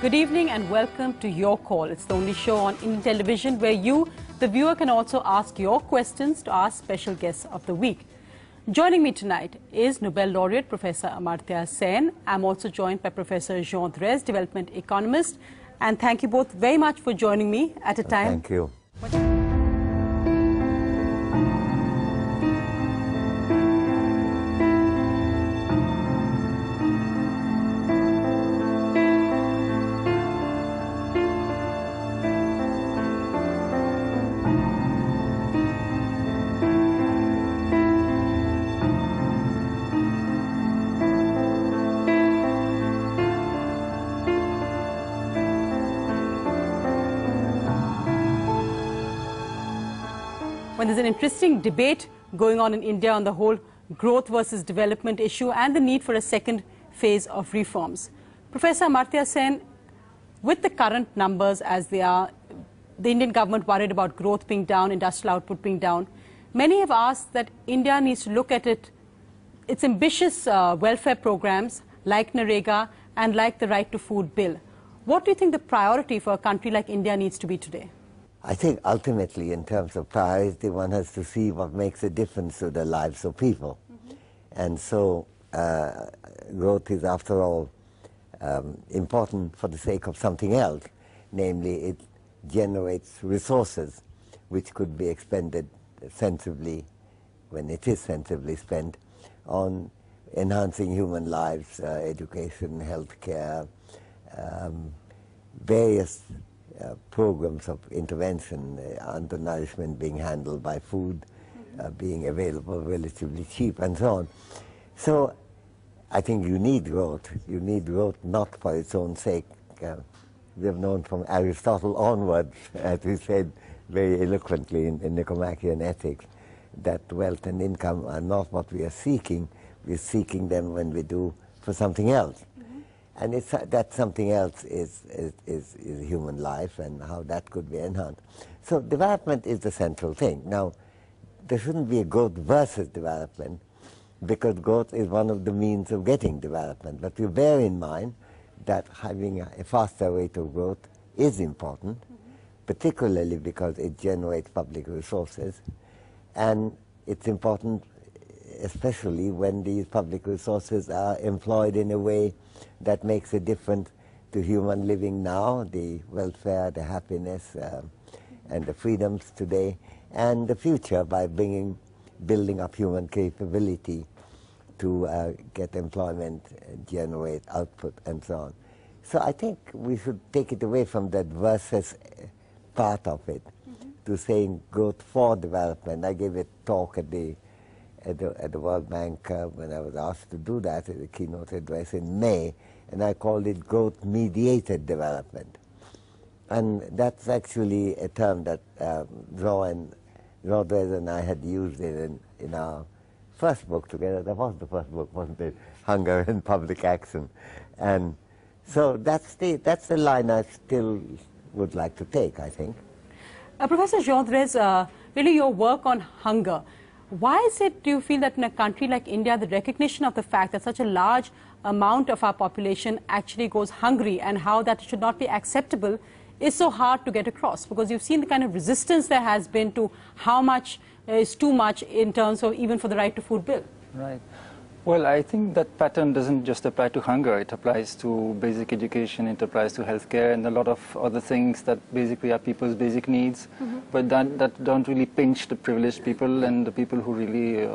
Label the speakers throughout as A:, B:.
A: Good evening and welcome to Your Call. It's the only show on Indian television where you, the viewer, can also ask your questions to our special guests of the week. Joining me tonight is Nobel Laureate Professor Amartya Sen. I'm also joined by Professor Dreze, Development Economist. And thank you both very much for joining me at a time.
B: Thank you.
A: When there's an interesting debate going on in India on the whole growth versus development issue and the need for a second phase of reforms. Professor Amartya Sen, with the current numbers as they are, the Indian government worried about growth being down, industrial output being down, many have asked that India needs to look at its ambitious welfare programs like Narega and like the Right to Food Bill. What do you think the priority for a country like India needs to be today?
B: I think ultimately, in terms of priority, one has to see what makes a difference to the lives of people. And so growth is, after all, important for the sake of something else. Namely, it generates resources which could be expended sensibly, when it is sensibly spent, on enhancing human lives, education, healthcare, various programs of intervention, undernourishment being handled by food, being available relatively cheap, and so on. So I think you need growth. You need growth not for its own sake. We have known from Aristotle onwards, as he said very eloquently in Nicomachean Ethics, that wealth and income are not what we are seeking. We're seeking them when we do for something else. And that something else is human life and how that could be enhanced. So development is the central thing. Now, there shouldn't be a growth versus development, because growth is one of the means of getting development. But we bear in mind that having a faster rate of growth is important, particularly because it generates public resources. And it's important especially when these public resources are employed in a way that makes a difference to human living now, the welfare, the happiness, and the freedoms today, and the future by building up human capability to get employment, generate output, and so on. So I think we should take it away from that versus part of it to saying growth for development. I gave a talk at the World Bank when I was asked to do that as a keynote address in May, and I called it growth-mediated development. And that's actually a term that Dreze and I had used in our first book together. That was the first book, wasn't it? Hunger and Public Action. And so that's the line I still would like to take, I think.
A: Professor Dreze, really your work on hunger, why is it, do you feel, that in a country like India, the recognition of the fact that such a large amount of our population actually goes hungry and how that should not be acceptable is so hard to get across? Because you've seen the kind of resistance there has been to how much is too much in terms of even for the Right to Food Bill.
C: Right. Well, I think that pattern doesn't just apply to hunger. It applies to basic education, it applies to healthcare, and a lot of other things that basically are people's basic needs, but that don't really pinch the privileged people and the people who really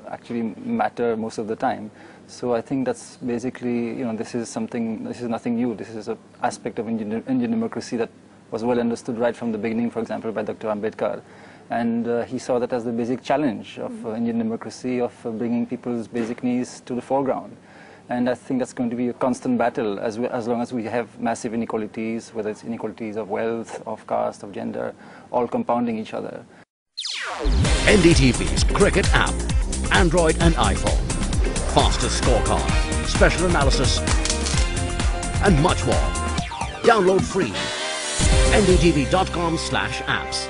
C: actually matter most of the time. So I think that's basically, this is nothing new. This is an aspect of Indian democracy that was well understood right from the beginning, for example, by Dr. Ambedkar. And he saw that as the basic challenge of Indian democracy, of bringing people's basic needs to the foreground. And I think that's going to be a constant battle as long as we have massive inequalities, whether it's inequalities of wealth, of caste, of gender, all compounding each other.
D: NDTV's cricket app, Android and iPhone, fastest scorecard, special analysis, and much more. Download free. ndtv.com/apps.